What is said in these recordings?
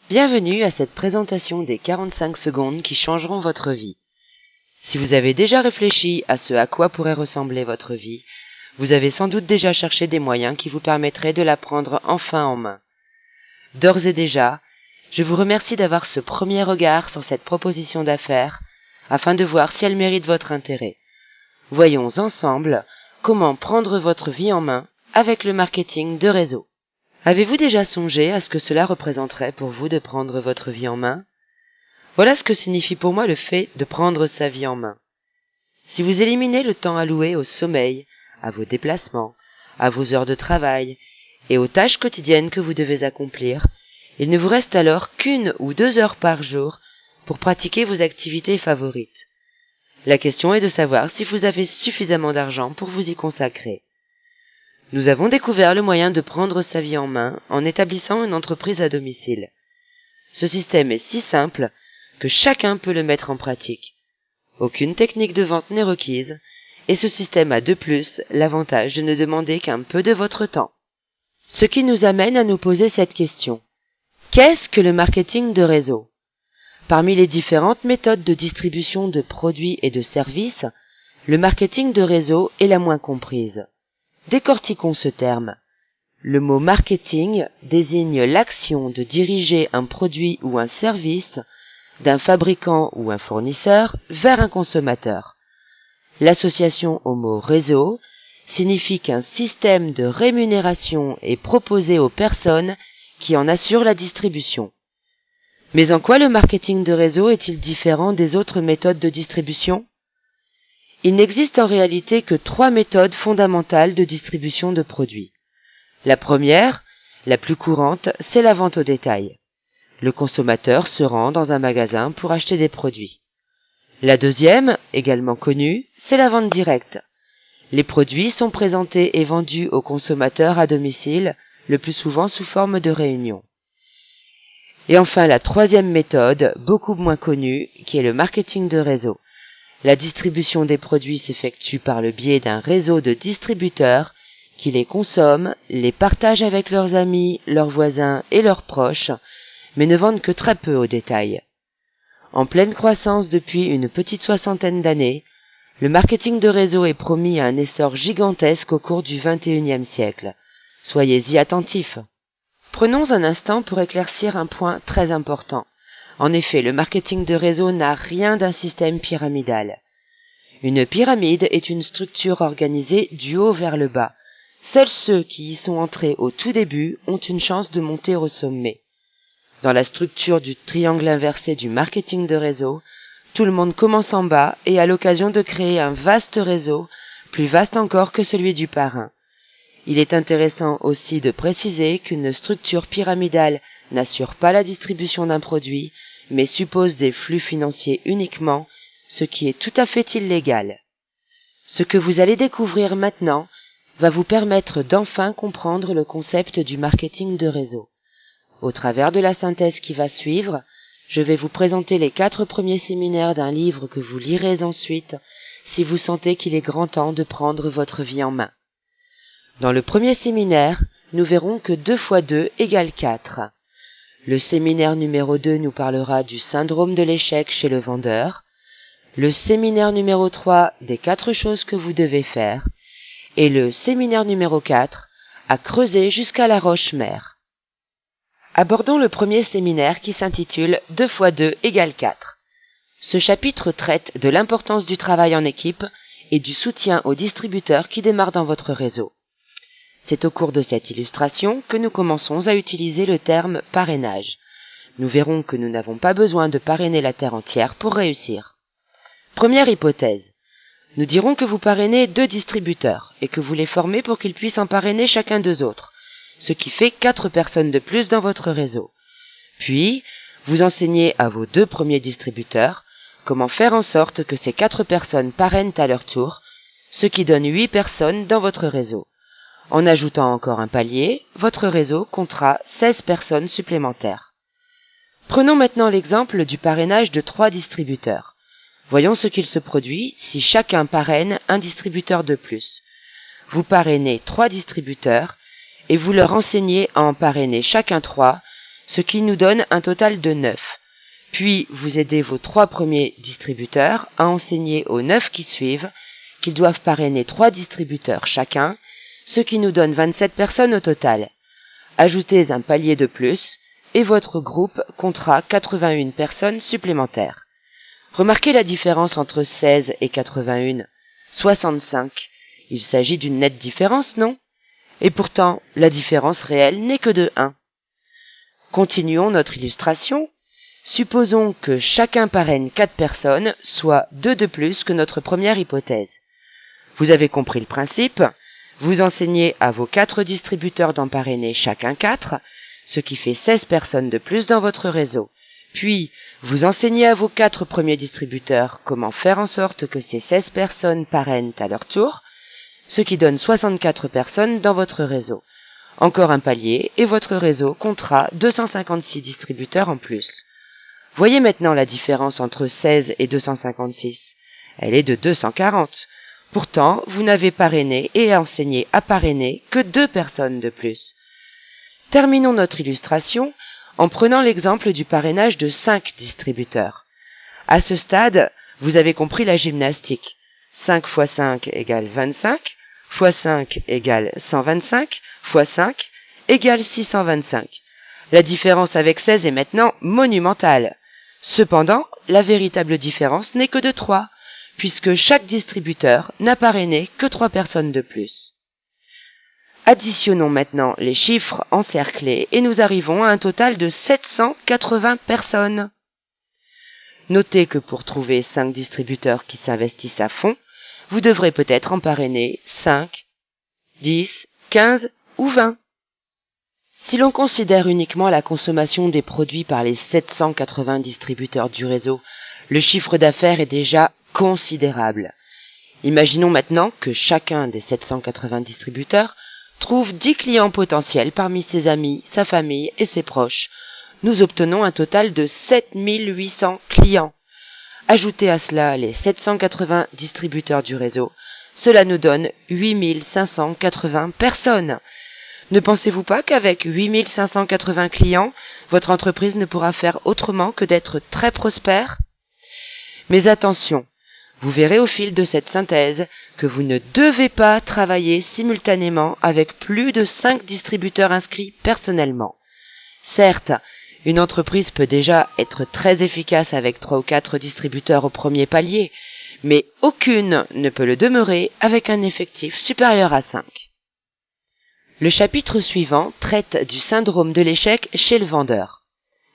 Bienvenue à cette présentation des 45 secondes qui changeront votre vie. Si vous avez déjà réfléchi à ce à quoi pourrait ressembler votre vie, vous avez sans doute déjà cherché des moyens qui vous permettraient de la prendre enfin en main. D'ores et déjà, je vous remercie d'avoir ce premier regard sur cette proposition d'affaires afin de voir si elle mérite votre intérêt. Voyons ensemble comment prendre votre vie en main avec le marketing de réseau. Avez-vous déjà songé à ce que cela représenterait pour vous de prendre votre vie en main? Voilà ce que signifie pour moi le fait de prendre sa vie en main. Si vous éliminez le temps alloué au sommeil, à vos déplacements, à vos heures de travail et aux tâches quotidiennes que vous devez accomplir, il ne vous reste alors qu'1 ou 2 heures par jour pour pratiquer vos activités favorites. La question est de savoir si vous avez suffisamment d'argent pour vous y consacrer. Nous avons découvert le moyen de prendre sa vie en main en établissant une entreprise à domicile. Ce système est si simple que chacun peut le mettre en pratique. Aucune technique de vente n'est requise, et ce système a de plus l'avantage de ne demander qu'un peu de votre temps. Ce qui nous amène à nous poser cette question. Qu'est-ce que le marketing de réseau? Parmi les différentes méthodes de distribution de produits et de services, le marketing de réseau est la moins comprise. Décortiquons ce terme. Le mot marketing désigne l'action de diriger un produit ou un service d'un fabricant ou un fournisseur vers un consommateur. L'association au mot réseau signifie qu'un système de rémunération est proposé aux personnes qui en assurent la distribution. Mais en quoi le marketing de réseau est-il différent des autres méthodes de distribution? Il n'existe en réalité que 3 méthodes fondamentales de distribution de produits. La première, la plus courante, c'est la vente au détail. Le consommateur se rend dans un magasin pour acheter des produits. La deuxième, également connue, c'est la vente directe. Les produits sont présentés et vendus aux consommateurs à domicile, le plus souvent sous forme de réunion. Et enfin la troisième méthode, beaucoup moins connue, qui est le marketing de réseau. La distribution des produits s'effectue par le biais d'un réseau de distributeurs qui les consomment, les partagent avec leurs amis, leurs voisins et leurs proches, mais ne vendent que très peu au détail. En pleine croissance depuis une petite 60aine d'années, le marketing de réseau est promis à un essor gigantesque au cours du XXIe siècle. Soyez-y attentifs. Prenons un instant pour éclaircir un point très important. En effet, le marketing de réseau n'a rien d'un système pyramidal. Une pyramide est une structure organisée du haut vers le bas. Seuls ceux qui y sont entrés au tout début ont une chance de monter au sommet. Dans la structure du triangle inversé du marketing de réseau, tout le monde commence en bas et a l'occasion de créer un vaste réseau, plus vaste encore que celui du parrain. Il est intéressant aussi de préciser qu'une structure pyramidale n'assure pas la distribution d'un produit, mais suppose des flux financiers uniquement, ce qui est tout à fait illégal. Ce que vous allez découvrir maintenant va vous permettre d'enfin comprendre le concept du marketing de réseau. Au travers de la synthèse qui va suivre, je vais vous présenter les 4 premiers séminaires d'un livre que vous lirez ensuite si vous sentez qu'il est grand temps de prendre votre vie en main. Dans le premier séminaire, nous verrons que 2 × 2 = 4. Le séminaire numéro 2 nous parlera du syndrome de l'échec chez le vendeur. Le séminaire numéro 3 des 4 choses que vous devez faire. Et le séminaire numéro 4 à creuser jusqu'à la roche-mère. Abordons le premier séminaire qui s'intitule 2 × 2 = 4. Ce chapitre traite de l'importance du travail en équipe et du soutien aux distributeurs qui démarrent dans votre réseau. C'est au cours de cette illustration que nous commençons à utiliser le terme parrainage. Nous verrons que nous n'avons pas besoin de parrainer la terre entière pour réussir. Première hypothèse. Nous dirons que vous parrainez 2 distributeurs et que vous les formez pour qu'ils puissent en parrainer chacun 2 autres, ce qui fait 4 personnes de plus dans votre réseau. Puis, vous enseignez à vos 2 premiers distributeurs comment faire en sorte que ces 4 personnes parrainent à leur tour, ce qui donne 8 personnes dans votre réseau. En ajoutant encore un palier, votre réseau comptera 16 personnes supplémentaires. Prenons maintenant l'exemple du parrainage de 3 distributeurs. Voyons ce qu'il se produit si chacun parraine un distributeur de plus. Vous parrainez 3 distributeurs et vous leur enseignez à en parrainer chacun 3, ce qui nous donne un total de 9. Puis vous aidez vos 3 premiers distributeurs à enseigner aux 9 qui suivent qu'ils doivent parrainer 3 distributeurs chacun, ce qui nous donne 27 personnes au total. Ajoutez un palier de plus et votre groupe comptera 81 personnes supplémentaires. Remarquez la différence entre 16 et 81, 65. Il s'agit d'une nette différence, non? Et pourtant, la différence réelle n'est que de 1. Continuons notre illustration. Supposons que chacun parraine 4 personnes, soit 2 de plus que notre première hypothèse. Vous avez compris le principe. Vous enseignez à vos 4 distributeurs d'en parrainer chacun 4, ce qui fait 16 personnes de plus dans votre réseau. Puis, vous enseignez à vos 4 premiers distributeurs comment faire en sorte que ces 16 personnes parrainent à leur tour, ce qui donne 64 personnes dans votre réseau. Encore un palier et votre réseau comptera 256 distributeurs en plus. Voyez maintenant la différence entre 16 et 256. Elle est de 240. Pourtant, vous n'avez parrainé et enseigné à parrainer que 2 personnes de plus. Terminons notre illustration en prenant l'exemple du parrainage de 5 distributeurs. À ce stade, vous avez compris la gymnastique. 5 x 5 égale 25, x 5 égale 125, x 5 égale 625. La différence avec 16 est maintenant monumentale. Cependant, la véritable différence n'est que de 3, puisque chaque distributeur n'a parrainé que 3 personnes de plus. Additionnons maintenant les chiffres encerclés et nous arrivons à un total de 780 personnes. Notez que pour trouver 5 distributeurs qui s'investissent à fond, vous devrez peut-être en parrainer 5, 10, 15 ou 20. Si l'on considère uniquement la consommation des produits par les 780 distributeurs du réseau, le chiffre d'affaires est déjà considérable. Imaginons maintenant que chacun des 780 distributeurs trouve 10 clients potentiels parmi ses amis, sa famille et ses proches. Nous obtenons un total de 7800 clients. Ajoutez à cela les 780 distributeurs du réseau. Cela nous donne 8580 personnes. Ne pensez-vous pas qu'avec 8580 clients, votre entreprise ne pourra faire autrement que d'être très prospère? Mais attention, vous verrez au fil de cette synthèse que vous ne devez pas travailler simultanément avec plus de 5 distributeurs inscrits personnellement. Certes, une entreprise peut déjà être très efficace avec 3 ou 4 distributeurs au premier palier, mais aucune ne peut le demeurer avec un effectif supérieur à 5. Le chapitre suivant traite du syndrome de l'échec chez le vendeur.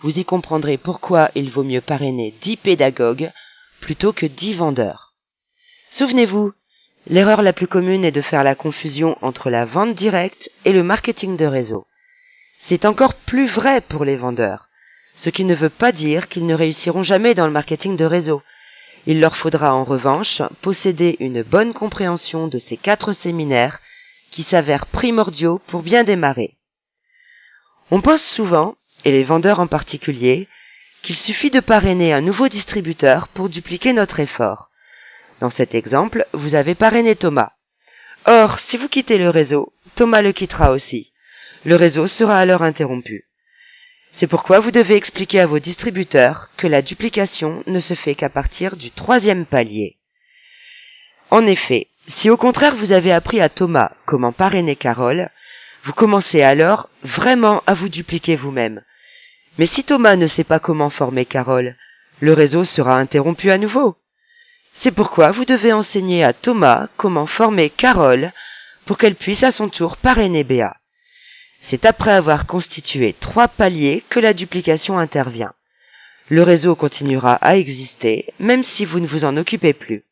Vous y comprendrez pourquoi il vaut mieux parrainer 10 pédagogues plutôt que 10 vendeurs. Souvenez-vous, l'erreur la plus commune est de faire la confusion entre la vente directe et le marketing de réseau. C'est encore plus vrai pour les vendeurs, ce qui ne veut pas dire qu'ils ne réussiront jamais dans le marketing de réseau. Il leur faudra en revanche posséder une bonne compréhension de ces 4 séminaires qui s'avèrent primordiaux pour bien démarrer. On pense souvent, et les vendeurs en particulier, qu'il suffit de parrainer un nouveau distributeur pour dupliquer notre effort. Dans cet exemple, vous avez parrainé Thomas. Or, si vous quittez le réseau, Thomas le quittera aussi. Le réseau sera alors interrompu. C'est pourquoi vous devez expliquer à vos distributeurs que la duplication ne se fait qu'à partir du 3e palier. En effet, si au contraire vous avez appris à Thomas comment parrainer Carole, vous commencez alors vraiment à vous dupliquer vous-même. Mais si Thomas ne sait pas comment former Carole, le réseau sera interrompu à nouveau. C'est pourquoi vous devez enseigner à Thomas comment former Carole pour qu'elle puisse à son tour parrainer Béa. C'est après avoir constitué 3 paliers que la duplication intervient. Le réseau continuera à exister même si vous ne vous en occupez plus.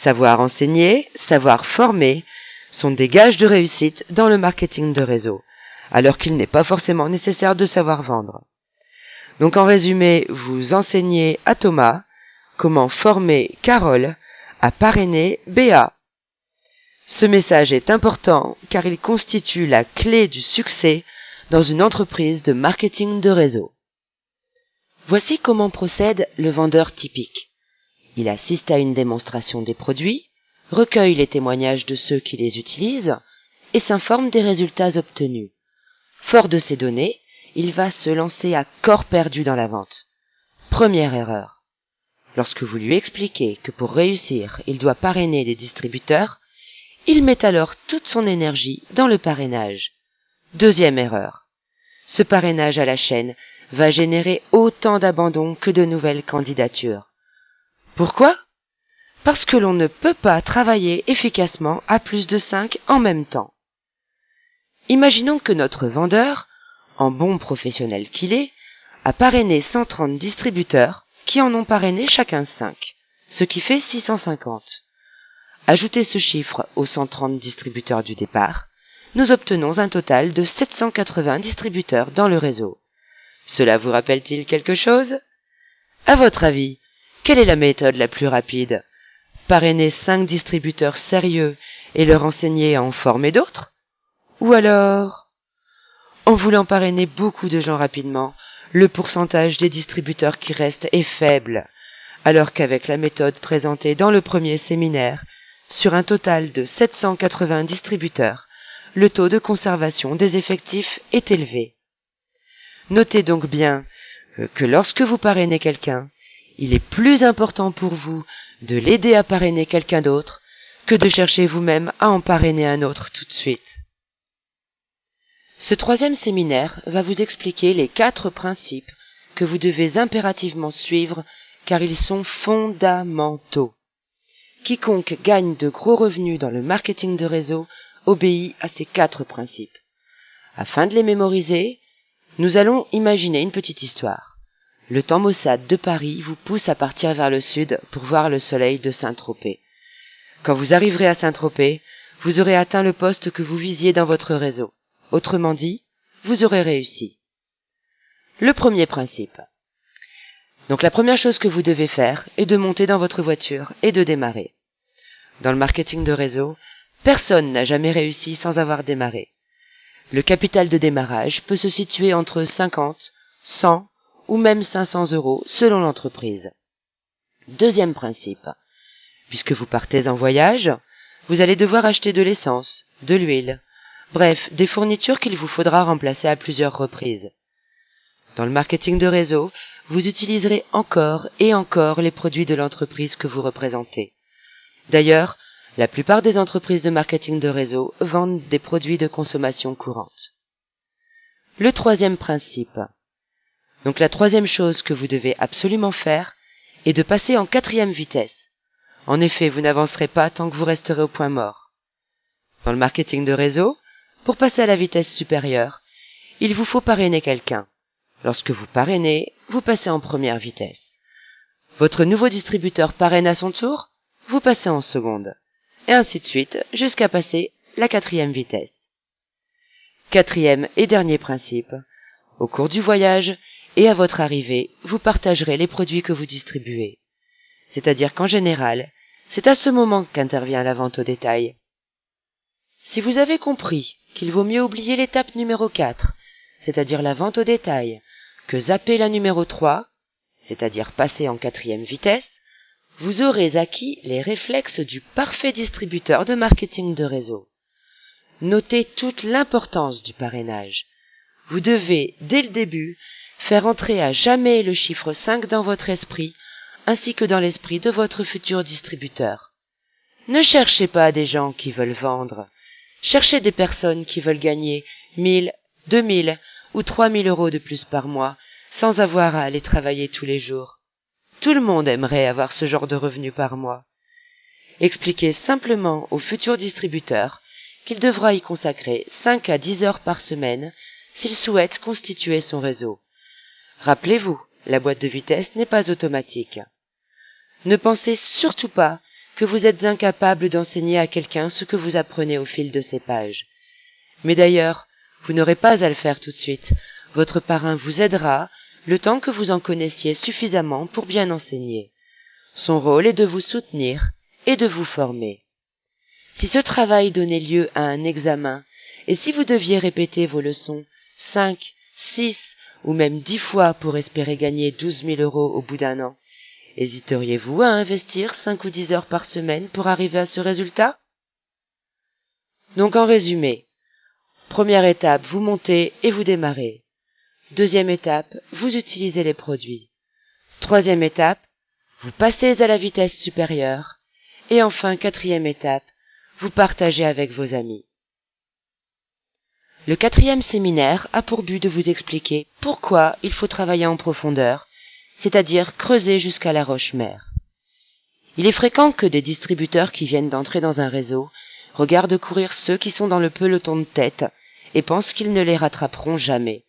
Savoir enseigner, savoir former sont des gages de réussite dans le marketing de réseau, alors qu'il n'est pas forcément nécessaire de savoir vendre. Donc en résumé, vous enseignez à Thomas comment former Carole à parrainer Béa. Ce message est important car il constitue la clé du succès dans une entreprise de marketing de réseau. Voici comment procède le vendeur typique. Il assiste à une démonstration des produits, recueille les témoignages de ceux qui les utilisent et s'informe des résultats obtenus. Fort de ces données, il va se lancer à corps perdu dans la vente. Première erreur. Lorsque vous lui expliquez que pour réussir, il doit parrainer des distributeurs, il met alors toute son énergie dans le parrainage. Deuxième erreur. Ce parrainage à la chaîne va générer autant d'abandons que de nouvelles candidatures. Pourquoi ? Parce que l'on ne peut pas travailler efficacement à plus de 5 en même temps. Imaginons que notre vendeur, en bon professionnel qu'il est, a parrainé 130 distributeurs qui en ont parrainé chacun 5, ce qui fait 650. Ajoutez ce chiffre aux 130 distributeurs du départ, nous obtenons un total de 780 distributeurs dans le réseau. Cela vous rappelle-t-il quelque chose ? À votre avis, quelle est la méthode la plus rapide ? Parrainer 5 distributeurs sérieux et leur enseigner à en former d'autres ? Ou alors, en voulant parrainer beaucoup de gens rapidement, le pourcentage des distributeurs qui restent est faible, alors qu'avec la méthode présentée dans le premier séminaire, sur un total de 780 distributeurs, le taux de conservation des effectifs est élevé. Notez donc bien que lorsque vous parrainez quelqu'un, il est plus important pour vous de l'aider à parrainer quelqu'un d'autre que de chercher vous-même à en parrainer un autre tout de suite. Ce troisième séminaire va vous expliquer les 4 principes que vous devez impérativement suivre car ils sont fondamentaux. Quiconque gagne de gros revenus dans le marketing de réseau obéit à ces 4 principes. Afin de les mémoriser, nous allons imaginer une petite histoire. Le temps maussade de Paris vous pousse à partir vers le sud pour voir le soleil de Saint-Tropez. Quand vous arriverez à Saint-Tropez, vous aurez atteint le poste que vous visiez dans votre réseau. Autrement dit, vous aurez réussi. Le premier principe. Donc la première chose que vous devez faire est de monter dans votre voiture et de démarrer. Dans le marketing de réseau, personne n'a jamais réussi sans avoir démarré. Le capital de démarrage peut se situer entre 50, 100 ou même 500 € selon l'entreprise. Deuxième principe. Puisque vous partez en voyage, vous allez devoir acheter de l'essence, de l'huile, bref, des fournitures qu'il vous faudra remplacer à plusieurs reprises. Dans le marketing de réseau, vous utiliserez encore et encore les produits de l'entreprise que vous représentez. D'ailleurs, la plupart des entreprises de marketing de réseau vendent des produits de consommation courante. Le troisième principe. Donc la troisième chose que vous devez absolument faire est de passer en 4e vitesse. En effet, vous n'avancerez pas tant que vous resterez au point mort. Dans le marketing de réseau, pour passer à la vitesse supérieure, il vous faut parrainer quelqu'un. Lorsque vous parrainez, vous passez en première vitesse. Votre nouveau distributeur parraine à son tour, vous passez en seconde. Et ainsi de suite, jusqu'à passer la 4e vitesse. 4e et dernier principe. Au cours du voyage et à votre arrivée, vous partagerez les produits que vous distribuez. C'est-à-dire qu'en général, c'est à ce moment qu'intervient la vente au détail. Si vous avez compris qu'il vaut mieux oublier l'étape numéro 4, c'est-à-dire la vente au détail, que zapper la numéro 3, c'est-à-dire passer en 4e vitesse, vous aurez acquis les réflexes du parfait distributeur de marketing de réseau. Notez toute l'importance du parrainage. Vous devez, dès le début, faire entrer à jamais le chiffre 5 dans votre esprit, ainsi que dans l'esprit de votre futur distributeur. Ne cherchez pas des gens qui veulent vendre. Cherchez des personnes qui veulent gagner 1000, 2000 ou 3000 € de plus par mois, sans avoir à aller travailler tous les jours. Tout le monde aimerait avoir ce genre de revenus par mois. Expliquez simplement au futur distributeur qu'il devra y consacrer 5 à 10 heures par semaine s'il souhaite constituer son réseau. Rappelez-vous, la boîte de vitesse n'est pas automatique. Ne pensez surtout pas que vous êtes incapable d'enseigner à quelqu'un ce que vous apprenez au fil de ces pages. Mais d'ailleurs, vous n'aurez pas à le faire tout de suite. Votre parrain vous aidera le temps que vous en connaissiez suffisamment pour bien enseigner. Son rôle est de vous soutenir et de vous former. Si ce travail donnait lieu à un examen, et si vous deviez répéter vos leçons 5, 6 ou même 10 fois pour espérer gagner 12 000 € au bout d'un an, hésiteriez-vous à investir 5 ou 10 heures par semaine pour arriver à ce résultat? Donc en résumé, première étape, vous montez et vous démarrez. Deuxième étape, vous utilisez les produits. Troisième étape, vous passez à la vitesse supérieure. Et enfin, quatrième étape, vous partagez avec vos amis. Le quatrième séminaire a pour but de vous expliquer pourquoi il faut travailler en profondeur, c'est-à-dire creuser jusqu'à la roche-mère. Il est fréquent que des distributeurs qui viennent d'entrer dans un réseau regardent courir ceux qui sont dans le peloton de tête et pensent qu'ils ne les rattraperont jamais.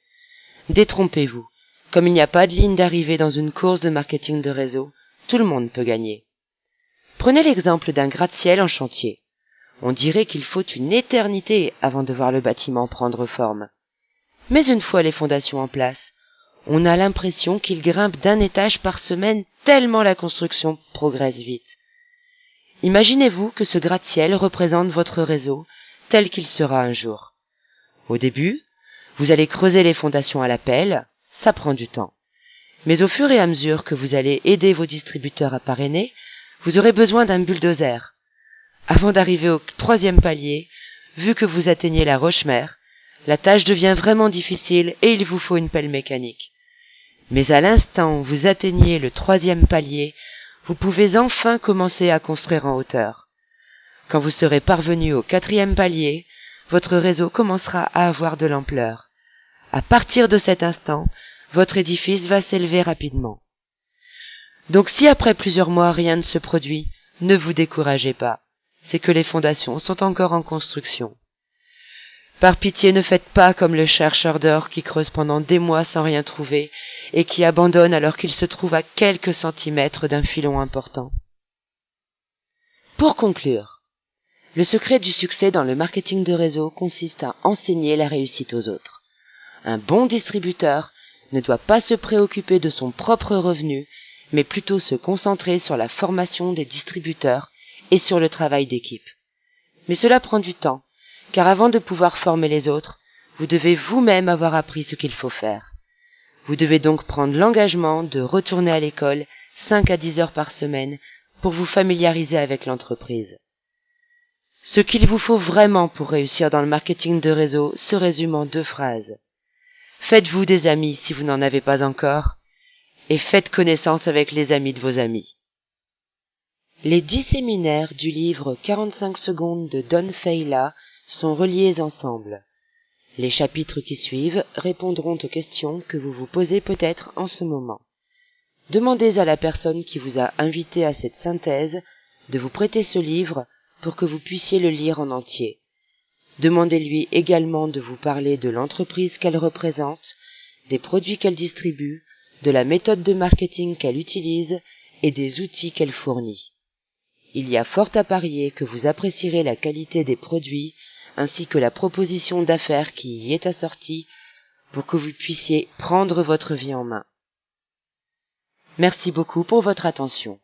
Détrompez-vous, comme il n'y a pas de ligne d'arrivée dans une course de marketing de réseau, tout le monde peut gagner. Prenez l'exemple d'un gratte-ciel en chantier. On dirait qu'il faut une éternité avant de voir le bâtiment prendre forme. Mais une fois les fondations en place, on a l'impression qu'il grimpe d'un étage par semaine tellement la construction progresse vite. Imaginez-vous que ce gratte-ciel représente votre réseau tel qu'il sera un jour. Au début, vous allez creuser les fondations à la pelle, ça prend du temps. Mais au fur et à mesure que vous allez aider vos distributeurs à parrainer, vous aurez besoin d'un bulldozer. Avant d'arriver au troisième palier, vu que vous atteignez la roche-mère, la tâche devient vraiment difficile et il vous faut une pelle mécanique. Mais à l'instant où vous atteignez le troisième palier, vous pouvez enfin commencer à construire en hauteur. Quand vous serez parvenu au quatrième palier, votre réseau commencera à avoir de l'ampleur. À partir de cet instant, votre édifice va s'élever rapidement. Donc si après plusieurs mois rien ne se produit, ne vous découragez pas. C'est que les fondations sont encore en construction. Par pitié, ne faites pas comme le chercheur d'or qui creuse pendant des mois sans rien trouver et qui abandonne alors qu'il se trouve à quelques centimètres d'un filon important. Pour conclure, le secret du succès dans le marketing de réseau consiste à enseigner la réussite aux autres. Un bon distributeur ne doit pas se préoccuper de son propre revenu, mais plutôt se concentrer sur la formation des distributeurs et sur le travail d'équipe. Mais cela prend du temps, car avant de pouvoir former les autres, vous devez vous-même avoir appris ce qu'il faut faire. Vous devez donc prendre l'engagement de retourner à l'école 5 à 10 heures par semaine pour vous familiariser avec l'entreprise. Ce qu'il vous faut vraiment pour réussir dans le marketing de réseau se résume en 2 phrases. Faites-vous des amis si vous n'en avez pas encore, et faites connaissance avec les amis de vos amis. Les 10 séminaires du livre 45 secondes de Don Failla sont reliés ensemble. Les chapitres qui suivent répondront aux questions que vous vous posez peut-être en ce moment. Demandez à la personne qui vous a invité à cette synthèse de vous prêter ce livre pour que vous puissiez le lire en entier. Demandez-lui également de vous parler de l'entreprise qu'elle représente, des produits qu'elle distribue, de la méthode de marketing qu'elle utilise et des outils qu'elle fournit. Il y a fort à parier que vous apprécierez la qualité des produits ainsi que la proposition d'affaires qui y est assortie pour que vous puissiez prendre votre vie en main. Merci beaucoup pour votre attention.